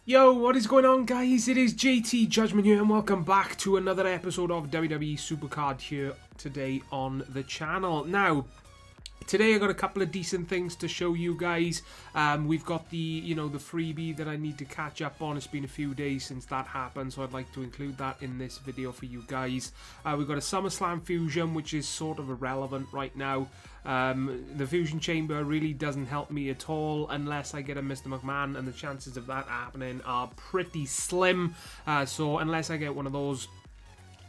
Yo, what is going on, guys? It is JT Judgment here, and welcome back to another episode of WWE Supercard here today on the channel. Now, today I got a couple of decent things to show you guys. We've got the freebie that I need to catch up on. It's been a few days since that happened, so I'd like to include that in this video for you guys. We've got a SummerSlam Fusion, which is sort of irrelevant right now. The Fusion Chamber really doesn't help me at all unless I get a Mr. McMahon, and the chances of that happening are pretty slim. So unless I get one of those,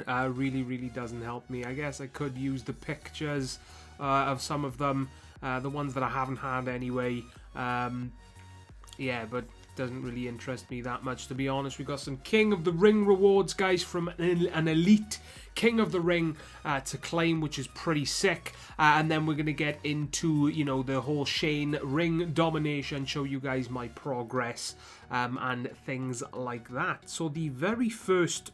really doesn't help me. I guess I could use the pictures of some of them, the ones that I haven't had anyway. Yeah, but doesn't really interest me that much, to be honest. We've got some King of the Ring rewards, guys, from an elite King of the Ring to claim, which is pretty sick. And then we're going to get into, the whole Shane ring domination, show you guys my progress and things like that. So the very first,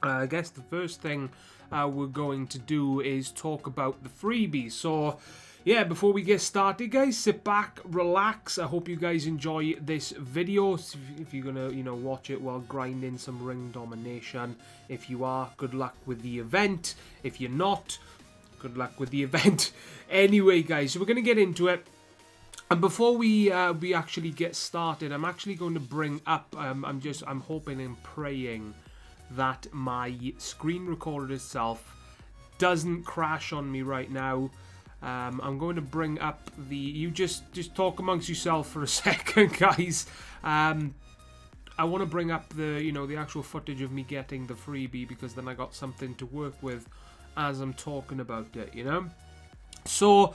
I guess the first thing we're going to do is talk about the freebies. So yeah, before we get started, guys, sit back, relax. I hope you guys enjoy this video. If you're gonna, watch it while grinding some ring domination. If you are, good luck with the event. If you're not, good luck with the event. Anyway, guys, so we're gonna get into it. And before we actually get started, I'm actually going to bring up. I'm hoping and praying that my screen recorder itself doesn't crash on me right now. I'm going to bring up the... You just talk amongst yourself for a second, guys. I want to bring up the, the actual footage of me getting the freebie, because then I got something to work with as I'm talking about it, So,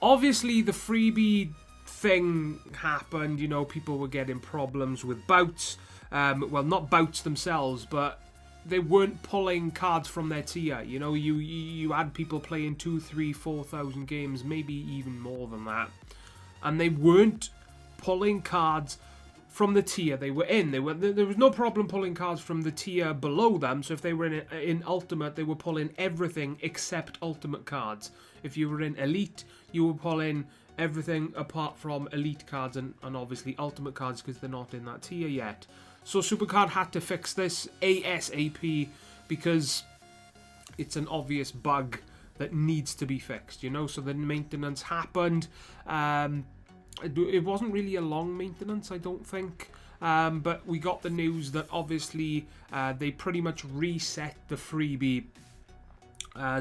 obviously, the freebie thing happened. People were getting problems with bouts. Well, not bouts themselves, but they weren't pulling cards from their tier. You had people playing 2,000, 3,000, 4,000 games, maybe even more than that, and they weren't pulling cards from the tier they were in. There was no problem pulling cards from the tier below them. So if they were in Ultimate, they were pulling everything except Ultimate cards. If you were in Elite, you were pulling everything apart from Elite cards and obviously Ultimate cards, because they're not in that tier yet. So Supercard had to fix this ASAP, because it's an obvious bug that needs to be fixed, So the maintenance happened. It wasn't really a long maintenance, I don't think. But we got the news that obviously they pretty much reset the freebie.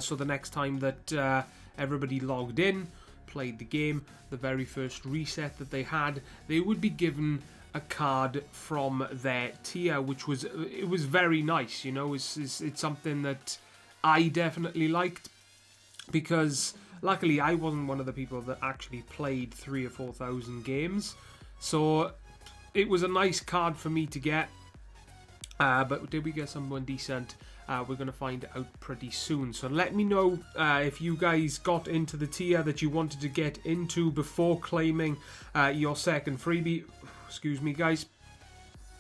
So the next time that everybody logged in, played the game, the very first reset that they had, they would be given a card from their tier, which was very nice. It's something that I definitely liked, because luckily I wasn't one of the people that actually played 3,000 or 4,000 games, so it was a nice card for me to get. But did we get someone decent? We're going to find out pretty soon. So let me know if you guys got into the tier that you wanted to get into before claiming your second freebie. Excuse me, guys.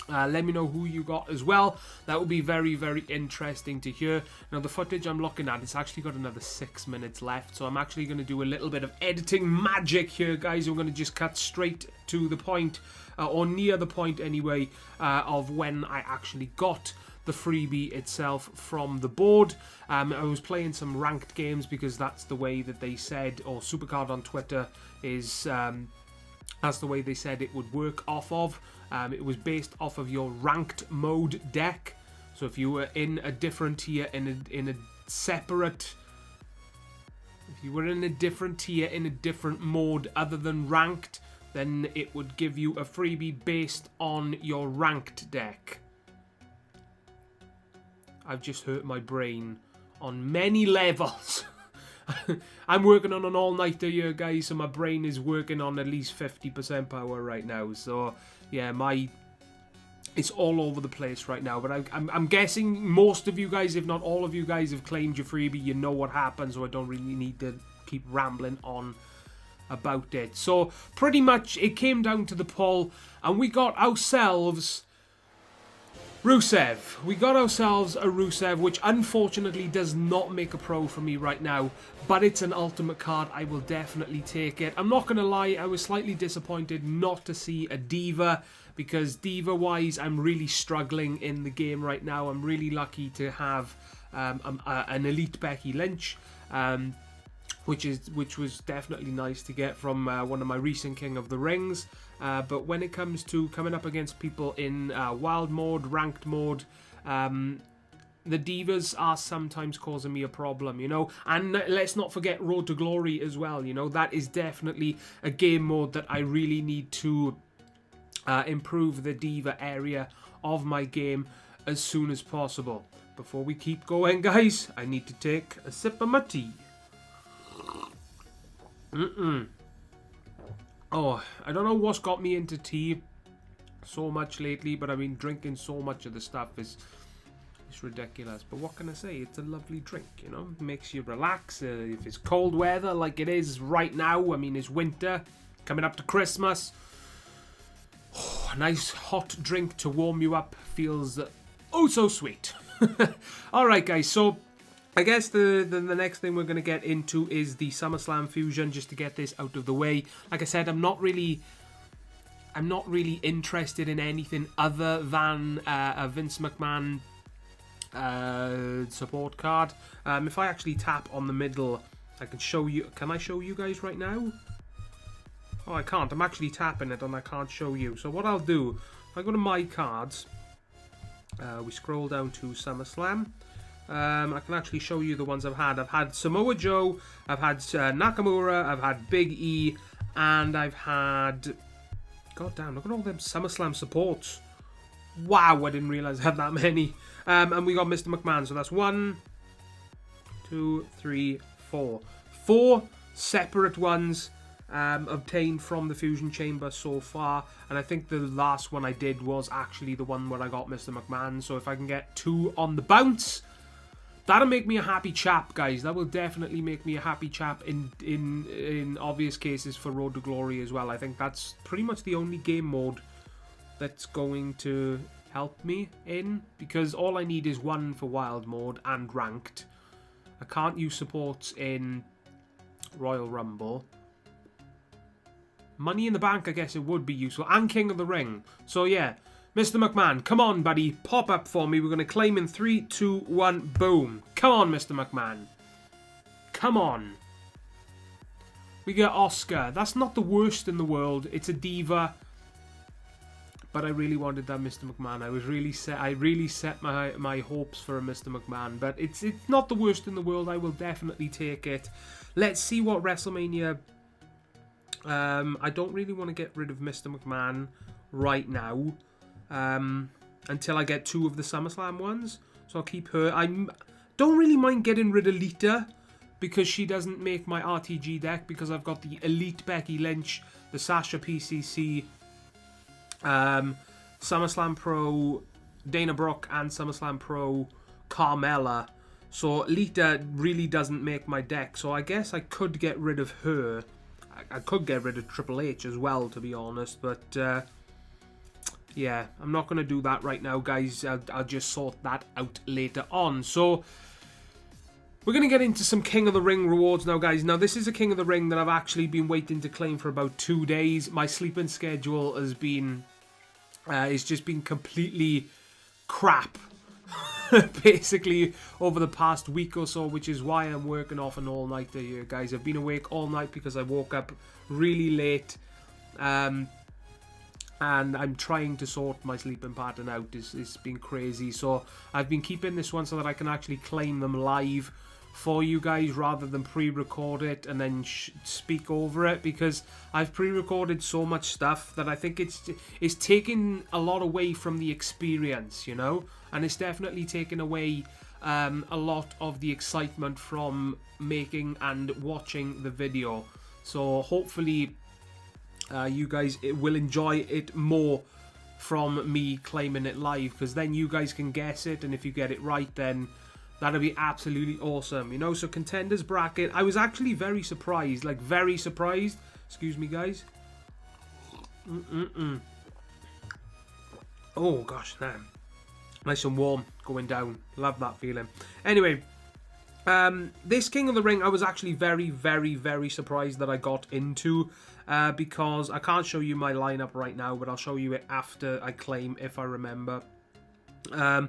Let me know who you got as well. That would be very interesting to hear. Now, the footage I'm looking at, it's actually got another 6 minutes left, so I'm actually going to do a little bit of editing magic here, guys. I'm going to just cut straight to the point, or near the point anyway, of when I actually got the freebie itself from the board. I was playing some ranked games, because that's the way that they said, or Supercard on Twitter is... that's the way they said it would work off of. It was based off of your ranked mode deck. So if you were in a different tier, in a separate... If you were in a different tier, in a different mode other than ranked, then it would give you a freebie based on your ranked deck. I've just hurt my brain on many levels. I'm working on an all-nighter here, guys, so my brain is working on at least 50% power right now. So, yeah, it's all over the place right now. But I'm guessing most of you guys, if not all of you guys, have claimed your freebie. You know what happens, so I don't really need to keep rambling on about it. So, pretty much, it came down to the poll, and we got ourselves Rusev. We got ourselves a Rusev, which unfortunately does not make a pro for me right now, but it's an ultimate card. I will definitely take it. I'm not going to lie, I was slightly disappointed not to see a Diva, because Diva-wise, I'm really struggling in the game right now. I'm really lucky to have an Elite Becky Lynch, which was definitely nice to get from one of my recent King of the Rings. But when it comes to coming up against people in wild mode, ranked mode, the Divas are sometimes causing me a problem, you know. And let's not forget Road to Glory as well, you know. That is definitely a game mode that I really need to improve the Diva area of my game as soon as possible. Before we keep going, guys, I need to take a sip of my tea. Oh, I don't know what's got me into tea so much lately, but I've been drinking so much of the stuff. It's ridiculous. But what can I say? It's a lovely drink, you know. It makes you relax. If it's cold weather like it is right now, I mean, it's winter, coming up to Christmas. Oh, a nice hot drink to warm you up feels oh so sweet. Alright, guys, so I guess the next thing we're going to get into is the SummerSlam Fusion, just to get this out of the way. Like I said, I'm not really interested in anything other than a Vince McMahon support card. If I actually tap on the middle, I can show you. Can I show you guys right now? Oh, I can't. I'm actually tapping it and I can't show you. So what I'll do, if I go to my cards, we scroll down to SummerSlam. I can actually show you the ones I've had. I've had Samoa Joe, I've had Nakamura, I've had Big E, and I've had... God damn, look at all them SummerSlam supports. Wow, I didn't realise I had that many. And we got Mr. McMahon, so that's 1, 2, 3, 4. 4 separate ones obtained from the Fusion Chamber so far, and I think the last one I did was actually the one where I got Mr. McMahon. So if I can get 2 on the bounce, that'll make me a happy chap, guys. That will definitely make me a happy chap in obvious cases for Road to Glory as well. I think that's pretty much the only game mode that's going to help me in, because all I need is 1 for wild mode and ranked. I can't use supports in Royal Rumble. Money in the Bank, I guess it would be useful, and King of the Ring. So yeah, Mr. McMahon, come on, buddy. Pop up for me. We're going to claim in 3, 2, 1, boom. Come on, Mr. McMahon. Come on. We get Oscar. That's not the worst in the world. It's a Diva. But I really wanted that Mr. McMahon. I really set my hopes for a Mr. McMahon. But it's not the worst in the world. I will definitely take it. Let's see what WrestleMania... I don't really want to get rid of Mr. McMahon right now. Until I get 2 of the SummerSlam ones. So I'll keep her. I don't really mind getting rid of Lita, because she doesn't make my RTG deck, because I've got the Elite Becky Lynch, the Sasha PCC, SummerSlam Pro Dana Brooke, and SummerSlam Pro Carmella. So Lita really doesn't make my deck. So I guess I could get rid of her. I could get rid of Triple H as well, to be honest, but yeah, I'm not going to do that right now, guys. I'll just sort that out later on. So we're going to get into some King of the Ring rewards now, guys. Now, this is a King of the Ring that I've actually been waiting to claim for about 2 days. My sleeping schedule has been... it's just been completely crap, basically, over the past week or so, which is why I'm working off an all-nighter here, guys. I've been awake all night because I woke up really late, and I'm trying to sort my sleeping pattern out. It's been crazy, so I've been keeping this one so that I can actually claim them live for you guys rather than pre-record it and then speak over it, because I've pre-recorded so much stuff that I think it's taking a lot away from the experience, you know, and it's definitely taken away a lot of the excitement from making and watching the video. So hopefully you guys will enjoy it more from me claiming it live, because then you guys can guess it, and if you get it right, then that'll be absolutely awesome, you know. So contenders bracket, I was actually very surprised, like very surprised. Excuse me, guys. Oh gosh, damn. Nice and warm going down. Love that feeling. Anyway, this King of the Ring, I was actually very, very, very surprised that I got into, because I can't show you my lineup right now, but I'll show you it after I claim, if I remember. I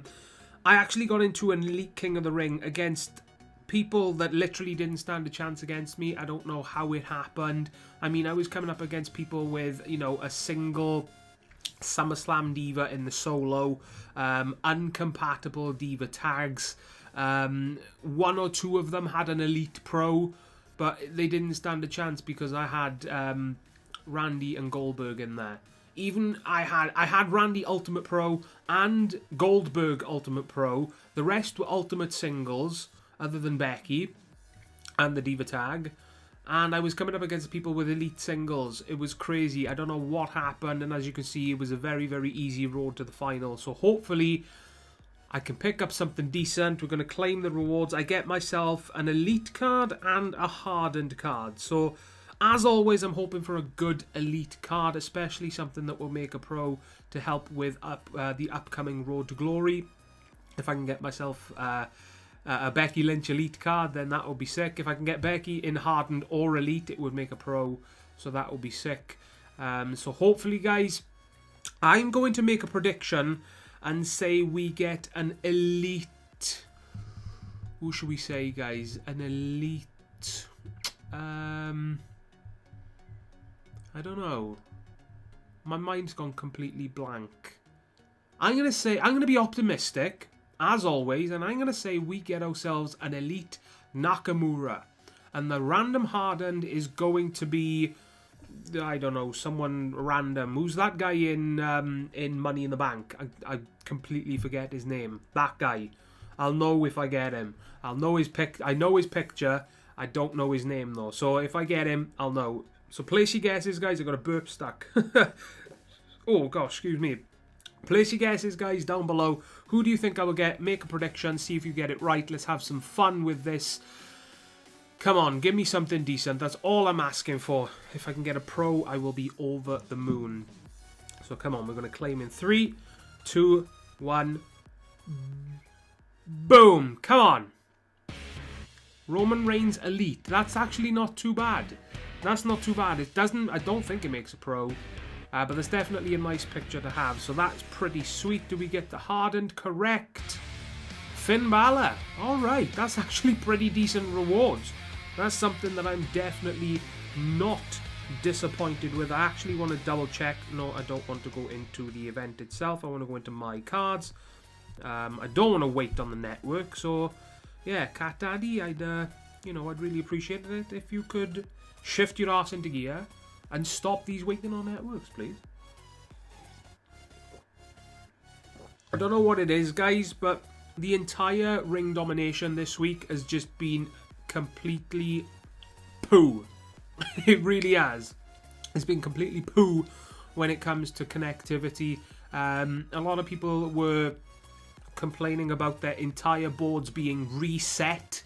actually got into an Elite King of the Ring against people that literally didn't stand a chance against me. I don't know how it happened. I mean, I was coming up against people with, you know, a single SummerSlam Diva in the solo, uncompatible Diva tags. One or two of them had an Elite Pro, but they didn't stand a chance because I had Randy and Goldberg in there. Even I had Randy Ultimate Pro and Goldberg Ultimate Pro. The rest were Ultimate Singles, other than Becky and the Diva tag. And I was coming up against people with Elite Singles. It was crazy. I don't know what happened. And as you can see, it was a very, very easy road to the final. So hopefully I can pick up something decent. We're going to claim the rewards. I get myself an Elite card and a Hardened card. So as always, I'm hoping for a good Elite card, especially something that will make a pro to help with the upcoming Road to Glory. If I can get myself a Becky Lynch Elite card, then that would be sick. If I can get Becky in Hardened or Elite, it would make a pro, so that would be sick. So hopefully, guys, I'm going to make a prediction and say we get an Elite. Who should we say, guys? An Elite. I don't know. My mind's gone completely blank. I'm going to be optimistic, as always, and I'm going to say we get ourselves an Elite Nakamura. And the random Hardened is going to be, I don't know, someone random. Who's that guy in Money in the Bank? I completely forget his name. That guy. I'll know if I get him. I know his picture. I don't know his name, though. So if I get him, I'll know. So place your guesses, guys. I got a burp stuck. Oh, gosh, excuse me. Place your guesses, guys, down below. Who do you think I will get? Make a prediction. See if you get it right. Let's have some fun with this. Come on, give me something decent. That's all I'm asking for. If I can get a pro, I will be over the moon. So come on, we're going to claim in 3, 2, 1. Boom. Come on. Roman Reigns Elite. That's actually not too bad. That's not too bad. I don't think it makes a pro. But there's definitely a nice picture to have. So that's pretty sweet. Do we get the Hardened? Correct. Finn Balor. Alright, that's actually pretty decent rewards. That's something that I'm definitely not disappointed with. I actually want to double check. No, I don't want to go into the event itself. I want to go into my cards. I don't want to wait on the network. So, yeah, Cat Daddy, I'd really appreciate it if you could shift your ass into gear and stop these waiting on networks, please. I don't know what it is, guys, but the entire ring domination this week has just been completely poo. It really has. It's been completely poo when it comes to connectivity. A lot of people were complaining about their entire boards being reset.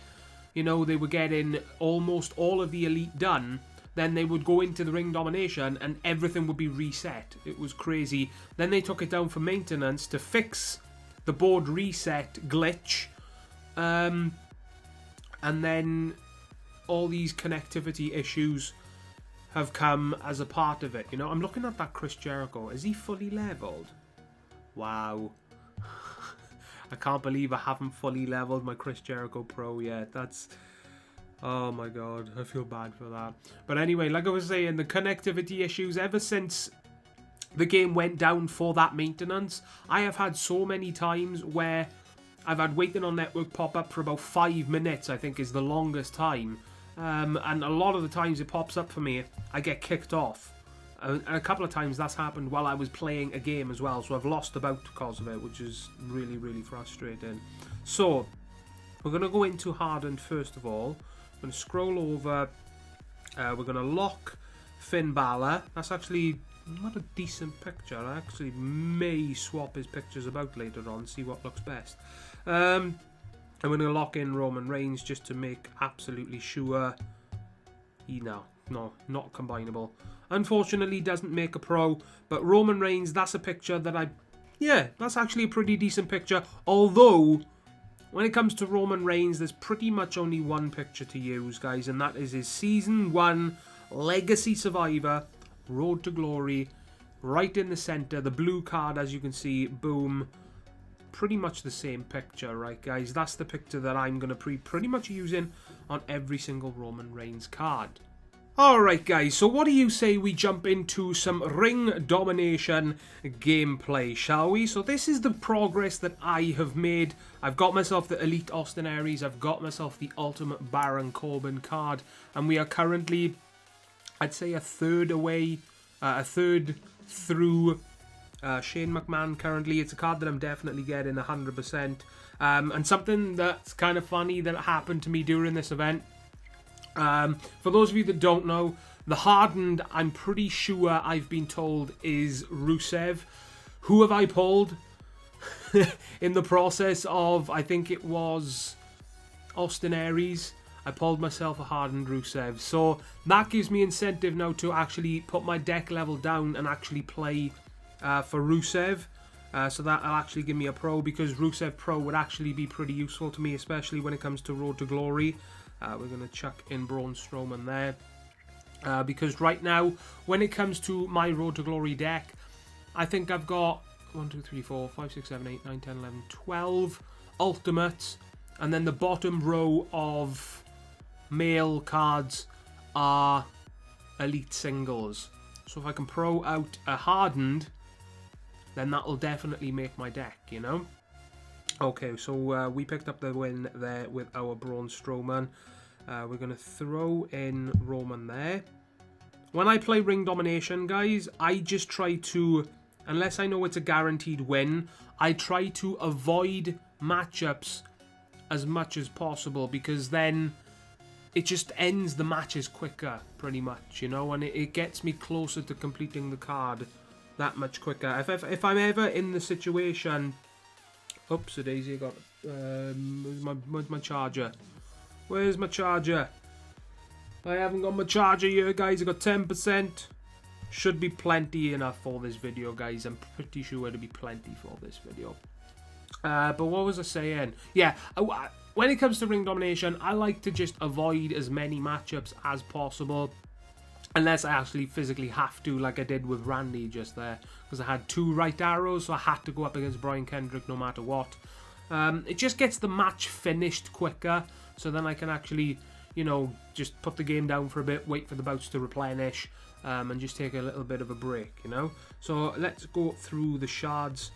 You know, they were getting almost all of the Elite done. Then they would go into the ring domination and everything would be reset. It was crazy. Then they took it down for maintenance to fix the board reset glitch. And then all these connectivity issues have come as a part of it. You know, I'm looking at that Chris Jericho. Is he fully leveled? Wow. I can't believe I haven't fully leveled my Chris Jericho Pro yet. That's... oh my god, I feel bad for that. But anyway, like I was saying, the connectivity issues, ever since the game went down for that maintenance, I have had so many times where I've had waiting on network pop up for about 5 minutes, I think is the longest time. And a lot of the times it pops up for me, I get kicked off. And a couple of times that's happened while I was playing a game as well, so I've lost a bout because of it, which is really, really frustrating. So, we're going to go into Hardened first of all. I'm going to scroll over. We're going to lock Finn Balor. That's actually not a decent picture. I actually may swap his pictures about later on, see what looks best. I'm going to lock in Roman Reigns just to make absolutely sure. No, not combinable. Unfortunately, doesn't make a pro. But Roman Reigns, that's a picture that I yeah, that's actually a pretty decent picture. Although, when it comes to Roman Reigns, there's pretty much only one picture to use, guys, and that is his Season 1 Legacy Survivor, Road to Glory, right in the center. The blue card, as you can see, boom. Pretty much the same picture, right, guys? That's the picture that I'm going to pretty much using on every single Roman Reigns card. Alright guys, so what do you say we jump into some ring domination gameplay, shall we? So this is the progress that I have made. I've got myself the Elite Austin Aries, I've got myself the Ultimate Baron Corbin card, and we are currently, I'd say, a third through Shane McMahon currently. It's a card that I'm definitely getting 100%. And something that's kind of funny that happened to me during this event. For those of you that don't know, the hardened, I'm pretty sure I've been told, is Rusev. Who have I pulled? In the process of, I think it was Austin Aries, I pulled myself a hardened Rusev. So that gives me incentive now to actually put my deck level down and actually play for Rusev. So that'll actually give me a pro, because Rusev Pro would actually be pretty useful to me, especially when it comes to Road to Glory. We're going to chuck in Braun Strowman there. Because right now, when it comes to my Road to Glory deck, I think I've got 1, 2, 3, 4, 5, 6, 7, 8, 9, 10, 11, 12 ultimates. And then the bottom row of male cards are elite singles. So if I can pro out a hardened, then that'll definitely make my deck, you know? Okay, so we picked up the win there with our Braun Strowman. We're going to throw in Roman there. When I play Ring Domination, guys, I just try to, unless I know it's a guaranteed win, I try to avoid matchups as much as possible, because then it just ends the matches quicker, pretty much, you know, and it gets me closer to completing the card that much quicker. If I'm ever in the situation... Oops, a daisy, I got... where's my charger? Where's my charger? I haven't got my charger here, guys. I got 10%. Should be plenty enough for this video, guys. I'm pretty sure it'll be plenty for this video. But what was I saying? Yeah, when it comes to Ring Domination, I like to just avoid as many matchups as possible. Unless I actually physically have to, like I did with Randy just there. Because I had 2 right arrows, so I had to go up against Brian Kendrick no matter what. It just gets the match finished quicker. So then I can actually, you know, just put the game down for a bit, wait for the bouts to replenish, and just take a little bit of a break, you know. So let's go through the shards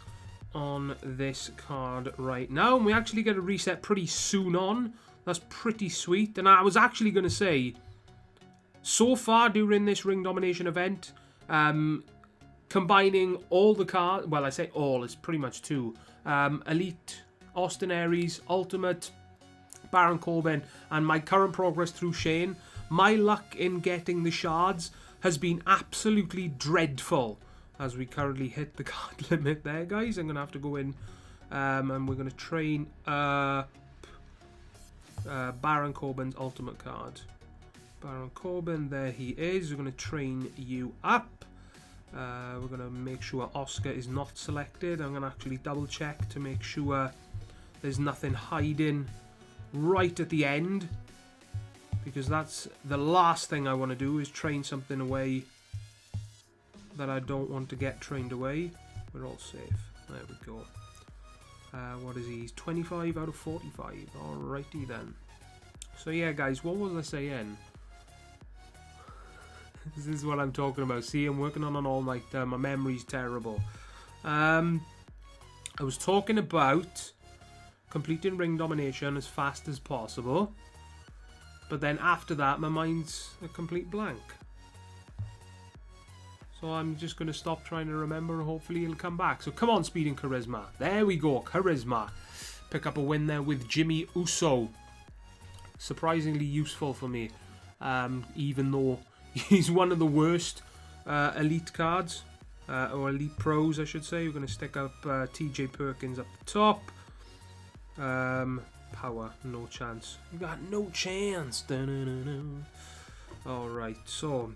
on this card right now. And we actually get a reset pretty soon on. That's pretty sweet. And I was actually going to say... So far during this Ring Domination event, combining all the cards, well, I say all, it's pretty much 2. Elite, Austin Aries, Ultimate, Baron Corbin, and my current progress through Shane, my luck in getting the shards has been absolutely dreadful. As we currently hit the card limit there, guys. I'm going to have to go in and we're going to train Baron Corbin's Ultimate card. Baron Corbin, there he is. We're going to train you up. We're going to make sure Oscar is not selected. I'm going to actually double check to make sure there's nothing hiding right at the end, because that's the last thing I want to do, is train something away that I don't want to get trained away. We're all safe. There we go. What is he? He's 25 out of 45. Alrighty then. So yeah, guys, what was I saying? This is what I'm talking about. See, I'm working on an all-nighter. My memory's terrible. I was talking about completing Ring Domination as fast as possible. But then after that, my mind's a complete blank. So I'm just going to stop trying to remember, and hopefully it'll come back. So come on, Speed and Charisma. There we go, Charisma. Pick up a win there with Jimmy Uso. Surprisingly useful for me. Even though he's one of the worst elite cards, or elite pros, I should say. We're going to stick up TJ Perkins up the top. Power, no chance. You got no chance. Alright, so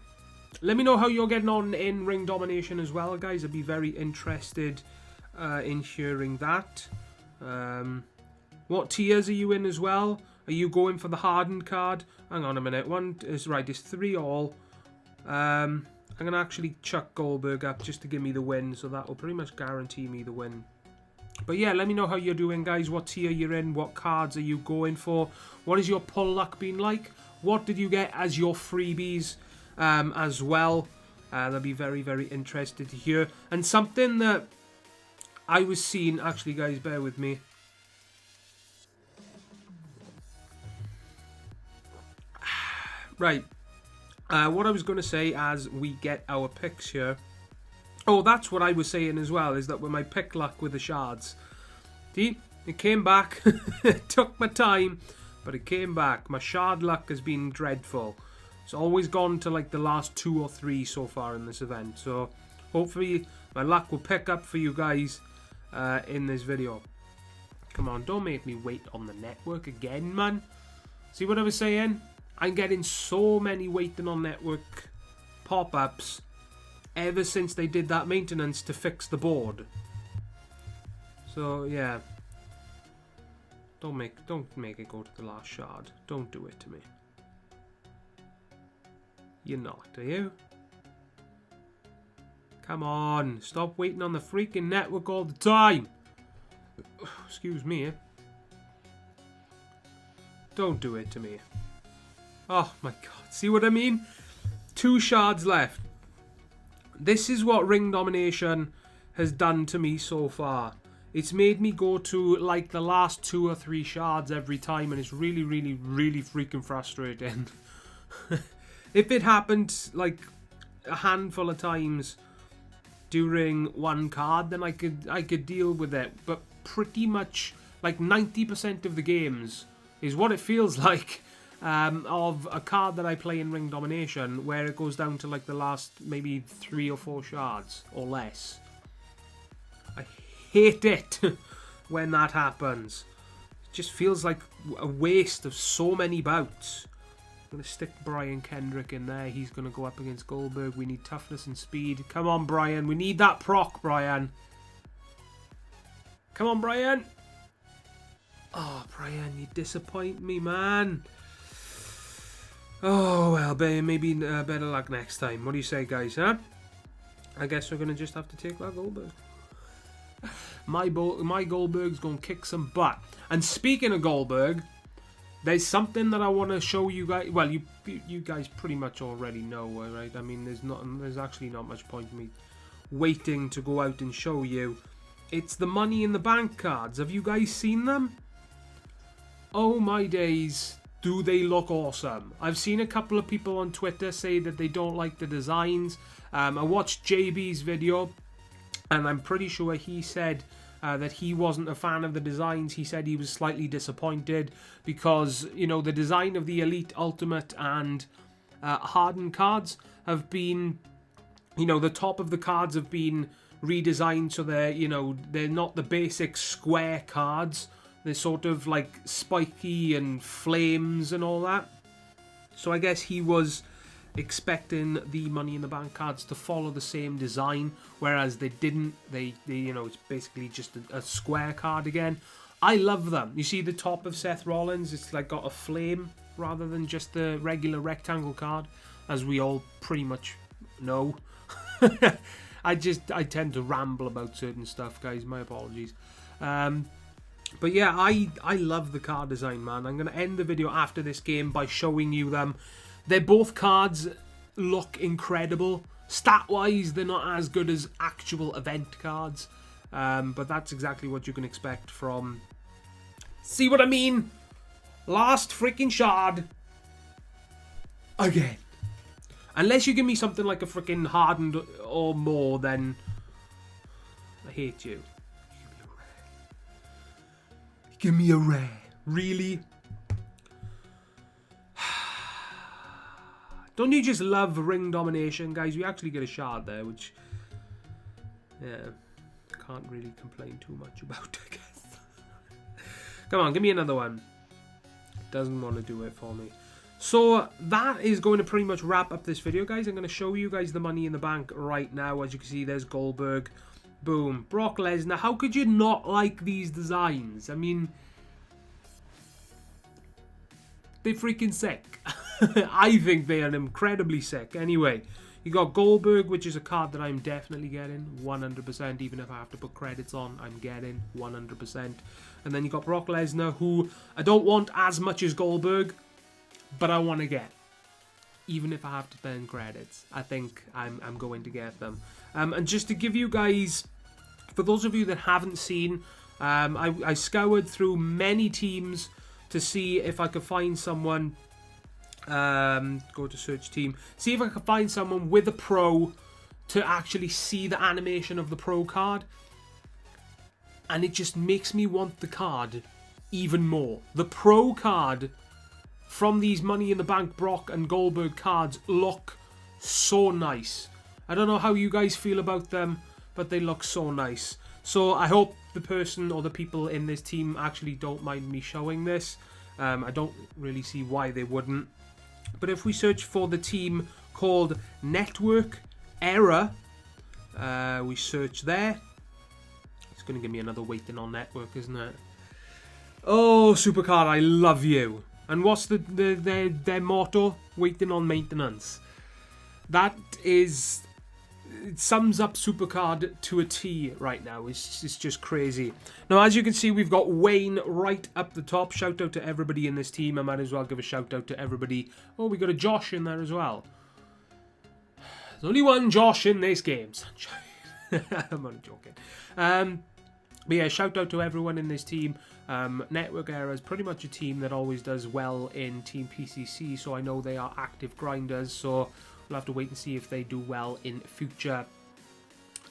let me know how you're getting on in Ring Domination as well, guys. I'd be very interested ensuring that. What tiers are you in as well? Are you going for the hardened card? Hang on a minute. One is right. It's 3 all. I'm going to actually chuck Goldberg up just to give me the win. So that will pretty much guarantee me the win. But yeah, let me know how you're doing, guys. What tier you're in. What cards are you going for? What has your pull luck been like? What did you get as your freebies as well? That'll be very, very interested to hear. And something that I was seeing... Actually, guys, bear with me. Right. What I was going to say as we get our picks here. Oh, that's what I was saying as well, is that with my pick luck with the shards. See, it came back. It took my time, but it came back. My shard luck has been dreadful. It's always gone to like the last 2 or 3 so far in this event. So hopefully my luck will pick up for you guys in this video. Come on, don't make me wait on the network again, man. See what I was saying? I'm getting so many waiting on network pop-ups ever since they did that maintenance to fix the board. So yeah, don't make it go to the last shard. Don't do it to me. You're not, are you? Come on, stop waiting on the freaking network all the time. Excuse me. Don't do it to me. Oh my god, see what I mean? 2 shards left. This is what ring domination has done to me so far. It's made me go to like the last 2 or 3 shards every time, and it's really, really, really freaking frustrating. If it happened like a handful of times during one card, then I could deal with it. But pretty much like 90% of the games is what it feels like. Of a card that I play in Ring Domination, where it goes down to like the last maybe 3 or 4 shards or less. I hate it when that happens. It just feels like a waste of so many bouts. I'm going to stick Brian Kendrick in there. He's going to go up against Goldberg. We need toughness and speed. Come on, Brian. We need that proc, Brian. Come on, Brian. Oh, Brian, you disappoint me, man. Oh, well, maybe better luck next time. What do you say, guys, huh? I guess we're going to just have to take that Goldberg. My Goldberg's going to kick some butt. And speaking of Goldberg, there's something that I want to show you guys. Well, you guys pretty much already know, right? I mean, there's actually not much point in me waiting to go out and show you. It's the Money in the Bank cards. Have you guys seen them? Oh, my days. Do they look awesome? I've seen a couple of people on Twitter say that they don't like the designs. I watched JB's video, and I'm pretty sure he said that he wasn't a fan of the designs. He said he was slightly disappointed because, you know, the design of the Elite, Ultimate, and Hardened cards have been, you know, the top of the cards have been redesigned so they're, you know, they're not the basic square cards. They're sort of like spiky and flames and all that. So I guess he was expecting the Money in the Bank cards to follow the same design, whereas they didn't. They you know, it's basically just a square card again. I love them. You see the top of Seth Rollins, it's like got a flame rather than just the regular rectangle card, as we all pretty much know. I tend to ramble about certain stuff, guys. My apologies. But yeah, I love the card design, man. I'm going to end the video after this game by showing you them. They're both cards look incredible. Stat-wise, they're not as good as actual event cards. But that's exactly what you can expect from... See what I mean? Last freaking shard. Again. Unless you give me something like a freaking hardened or more, then... I hate you. Give me a rare. Really? Don't you just love ring domination, guys? We actually get a shard there, which... Yeah, can't really complain too much about, I guess. Come on, give me another one. Doesn't want to do it for me. So, that is going to pretty much wrap up this video, guys. I'm going to show you guys the Money in the Bank right now. As you can see, there's Goldberg. Boom. Brock Lesnar. How could you not like these designs? I mean, they're freaking sick. I think they are incredibly sick. Anyway, you got Goldberg, which is a card that I'm definitely getting 100%. Even if I have to put credits on, I'm getting 100%. And then you got Brock Lesnar, who I don't want as much as Goldberg, but I want to get. Even if I have to spend credits, I think I'm going to get them. And just to give you guys, for those of you that haven't seen, I scoured through many teams to see if I could find someone. Go to search team. See if I could find someone with a pro to actually see the animation of the pro card. And it just makes me want the card even more. The pro card from these Money in the Bank Brock and Goldberg cards look so nice. I don't know how you guys feel about them, but they look so nice. So I hope the person or the people in this team actually don't mind me showing this. I don't really see why they wouldn't. But if we search for the team called Network Error, we search there. It's going to give me another waiting on network, isn't it? Oh, Supercard, I love you. And what's their motto? Waiting on maintenance. That is, it sums up Supercard to a T right now. It's just crazy. Now, as you can see, we've got Wayne right up the top. Shout out to everybody in this team. I might as well give a shout out to everybody. Oh, we got a Josh in there as well. There's only one Josh in this game, sunshine. I'm only joking. But yeah, shout out to everyone in this team. Network Error is pretty much a team that always does well in Team PCC, so I know they are active grinders, so we'll have to wait and see if they do well in future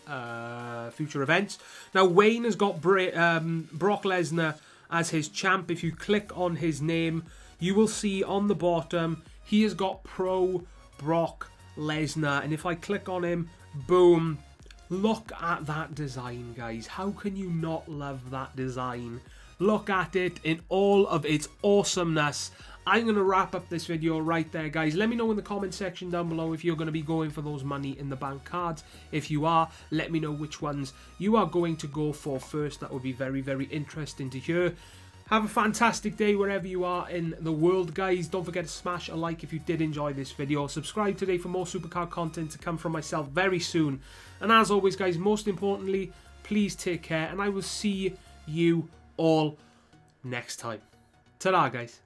events. Now, Wayne has got Brock Lesnar as his champ. If you click on his name, you will see on the bottom, he has got Pro Brock Lesnar, and if I click on him, boom. Look at that design, guys. How can you not love that design? Look at it in all of its awesomeness. I'm going to wrap up this video right there, guys. Let me know in the comment section down below if you're going to be going for those Money in the Bank cards. If you are, let me know which ones you are going to go for first. That would be very, very interesting to hear. Have a fantastic day wherever you are in the world, guys. Don't forget to smash a like if you did enjoy this video. Subscribe today for more Supercard content to come from myself very soon. And as always, guys, most importantly, please take care. And I will see you all next time. Ta-da, guys.